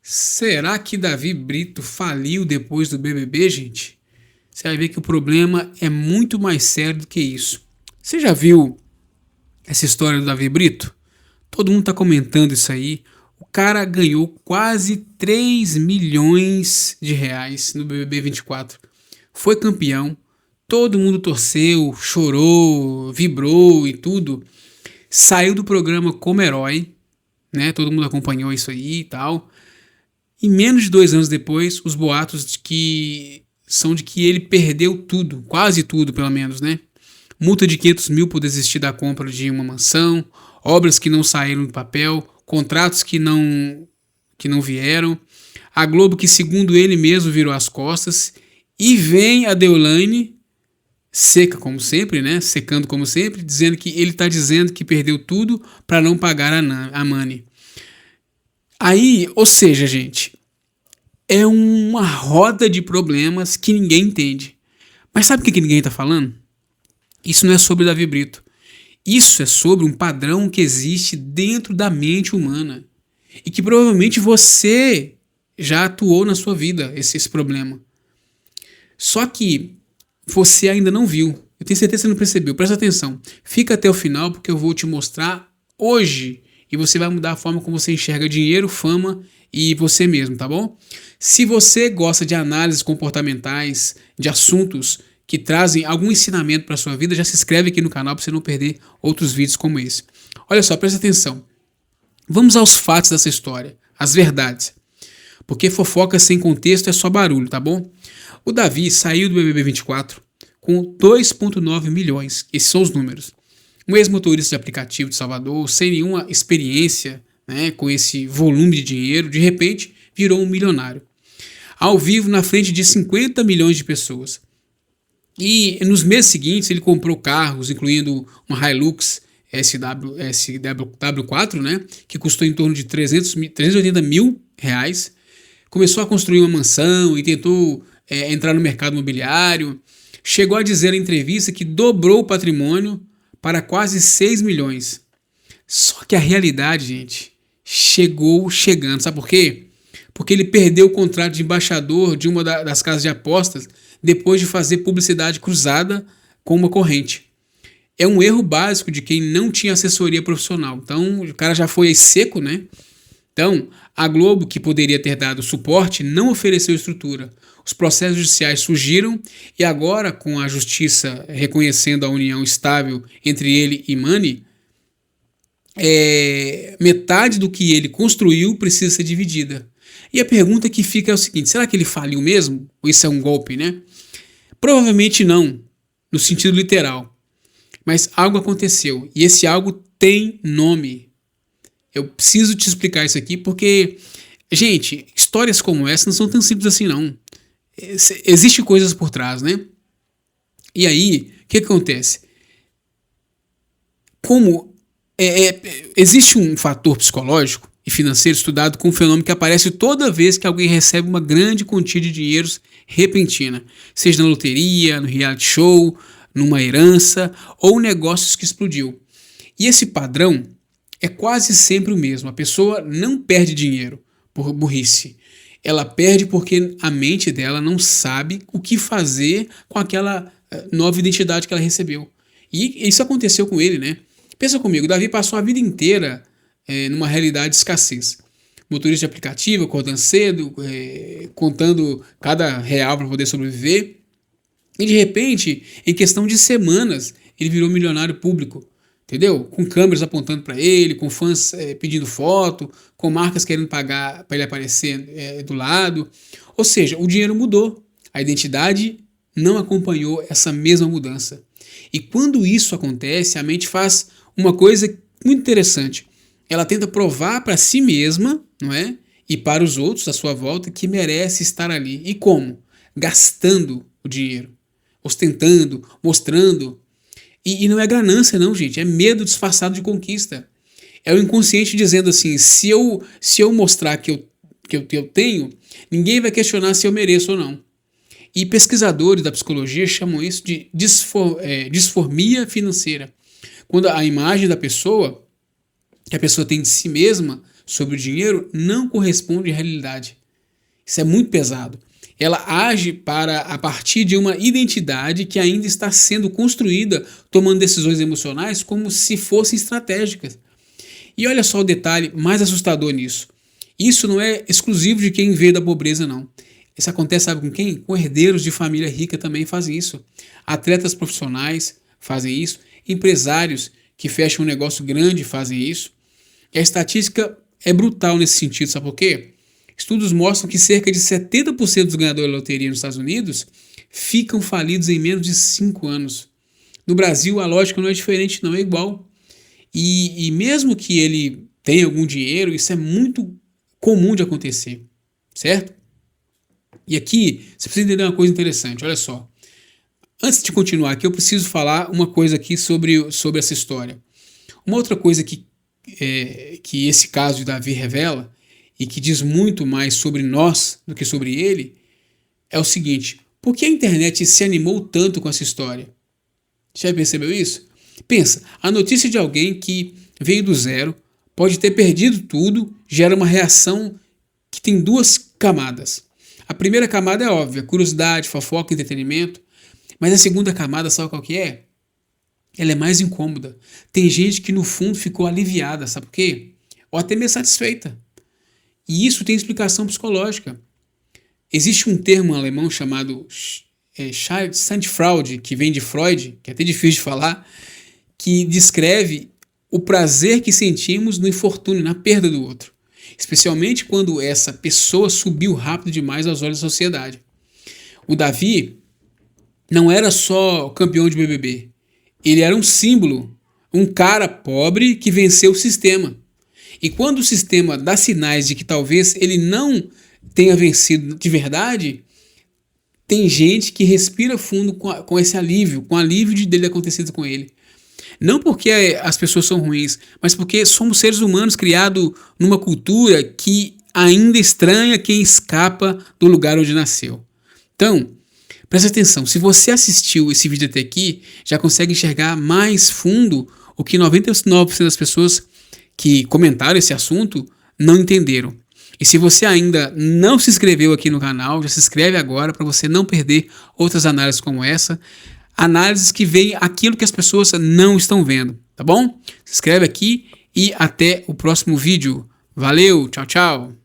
Será que Davi Brito faliu depois do BBB, gente? Você vai ver que o problema é muito mais sério do que isso. Você já viu essa história do Davi Brito? Todo mundo tá comentando isso aí. O cara ganhou quase 3 milhões de reais no BBB 24. Foi campeão. Todo mundo torceu, chorou, vibrou e tudo. Saiu do programa como herói, né? Todo mundo acompanhou isso aí e tal. E menos de 2 anos depois, os boatos de que ele perdeu tudo, quase tudo pelo menos, né? Multa de 500 mil por desistir da compra de uma mansão, obras que não saíram do papel, contratos que não vieram, a Globo que segundo ele mesmo virou as costas, e vem a Deolane, seca como sempre, né? Secando como sempre, dizendo que ele tá dizendo que perdeu tudo para não pagar a Mani. Aí, ou seja, gente, é uma roda de problemas que ninguém entende. Mas sabe o que ninguém está falando? Isso não é sobre Davi Brito. Isso é sobre um padrão que existe dentro da mente humana. E que provavelmente você já atuou na sua vida, esse problema. Só que você ainda não viu. Eu tenho certeza que você não percebeu. Presta atenção. Fica até o final porque eu vou te mostrar hoje. E você vai mudar a forma como você enxerga dinheiro, fama e você mesmo, tá bom? Se você gosta de análises comportamentais, de assuntos que trazem algum ensinamento para sua vida, já se inscreve aqui no canal para você não perder outros vídeos como esse. Olha só, presta atenção. Vamos aos fatos dessa história, as verdades. Porque fofoca sem contexto é só barulho, tá bom? O Davi saiu do BBB 24 com 2,9 milhões. Esses são os números. Um ex-motorista de aplicativo de Salvador, sem nenhuma experiência, né, com esse volume de dinheiro, de repente virou um milionário. Ao vivo, na frente de 50 milhões de pessoas. E nos meses seguintes ele comprou carros, incluindo uma Hilux SW4, né, que custou em torno de 380 mil reais. Começou a construir uma mansão e tentou entrar no mercado imobiliário. Chegou a dizer em entrevista que dobrou o patrimônio para quase 6 milhões. Só que a realidade, gente, chegando. Sabe por quê? Porque ele perdeu o contrato de embaixador de uma das casas de apostas depois de fazer publicidade cruzada com uma corrente. É um erro básico de quem não tinha assessoria profissional. Então, o cara já foi aí seco, né? Então, a Globo, que poderia ter dado suporte, não ofereceu estrutura. Os processos judiciais surgiram e agora, com a justiça reconhecendo a união estável entre ele e Mani, metade do que ele construiu precisa ser dividida. E a pergunta que fica é o seguinte: será que ele faliu mesmo? Ou isso é um golpe, né? Provavelmente não, no sentido literal. Mas algo aconteceu e esse algo tem nome. Eu preciso te explicar isso aqui porque, gente, histórias como essa não são tão simples assim não. Existem coisas por trás, né? E aí, o que acontece? Como existe um fator psicológico e financeiro estudado com um fenômeno que aparece toda vez que alguém recebe uma grande quantia de dinheiros repentina, seja na loteria, no reality show, numa herança ou negócios que explodiu. E esse padrão é quase sempre o mesmo. A pessoa não perde dinheiro por burrice. Ela perde porque a mente dela não sabe o que fazer com aquela nova identidade que ela recebeu. E isso aconteceu com ele, né? Pensa comigo, Davi passou a vida inteira numa realidade de escassez. Motorista de aplicativo, acordando cedo, contando cada real para poder sobreviver. E de repente, em questão de semanas, ele virou milionário público. Entendeu? Com câmeras apontando para ele, com fãs pedindo foto, com marcas querendo pagar para ele aparecer do lado. Ou seja, o dinheiro mudou. A identidade não acompanhou essa mesma mudança. E quando isso acontece, a mente faz uma coisa muito interessante. Ela tenta provar para si mesma, não é? E para os outros à sua volta que merece estar ali. E como? Gastando o dinheiro, ostentando, mostrando. E não é ganância não, gente, é medo disfarçado de conquista. É o inconsciente dizendo assim: se eu mostrar que eu tenho, ninguém vai questionar se eu mereço ou não. E pesquisadores da psicologia chamam isso de disformia financeira. Quando a imagem da pessoa, que a pessoa tem de si mesma, sobre o dinheiro não corresponde à realidade. Isso é muito pesado. Ela age a partir de uma identidade que ainda está sendo construída, tomando decisões emocionais como se fossem estratégicas. E olha só o detalhe mais assustador nisso. Isso não é exclusivo de quem veio da pobreza, não. Isso acontece, sabe com quem? Com herdeiros de família rica também fazem isso. Atletas profissionais fazem isso. Empresários que fecham um negócio grande fazem isso. E a estatística é brutal nesse sentido, sabe por quê? Estudos mostram que cerca de 70% dos ganhadores da loteria nos Estados Unidos ficam falidos em menos de 5 anos. No Brasil, a lógica não é diferente, não é igual. E mesmo que ele tenha algum dinheiro, isso é muito comum de acontecer, certo? E aqui, você precisa entender uma coisa interessante, olha só. Antes de continuar aqui, eu preciso falar uma coisa aqui sobre essa história. Uma outra coisa que esse caso de Davi revela, e que diz muito mais sobre nós do que sobre ele, é o seguinte: por que a internet se animou tanto com essa história? Você já percebeu isso? Pensa, a notícia de alguém que veio do zero, pode ter perdido tudo, gera uma reação que tem duas camadas. A primeira camada é óbvia, curiosidade, fofoca, entretenimento. Mas a segunda camada, sabe qual que é? Ela é mais incômoda. Tem gente que no fundo ficou aliviada, sabe por quê? Ou até meio satisfeita. E isso tem explicação psicológica. Existe um termo alemão chamado Schadenfreude, que vem de Freud, que é até difícil de falar, que descreve o prazer que sentimos no infortúnio, na perda do outro. Especialmente quando essa pessoa subiu rápido demais aos olhos da sociedade. O Davi não era só campeão de BBB. Ele era um símbolo, um cara pobre que venceu o sistema. E quando o sistema dá sinais de que talvez ele não tenha vencido de verdade, tem gente que respira fundo com esse alívio, com o alívio de dele acontecido com ele. Não porque as pessoas são ruins, mas porque somos seres humanos criados numa cultura que ainda estranha quem escapa do lugar onde nasceu. Então, presta atenção, se você assistiu esse vídeo até aqui, já consegue enxergar mais fundo o que 99% das pessoas que comentaram esse assunto não entenderam. E se você ainda não se inscreveu aqui no canal, já se inscreve agora para você não perder outras análises como essa. Análises que veem aquilo que as pessoas não estão vendo, tá bom? Se inscreve aqui e até o próximo vídeo. Valeu, tchau, tchau!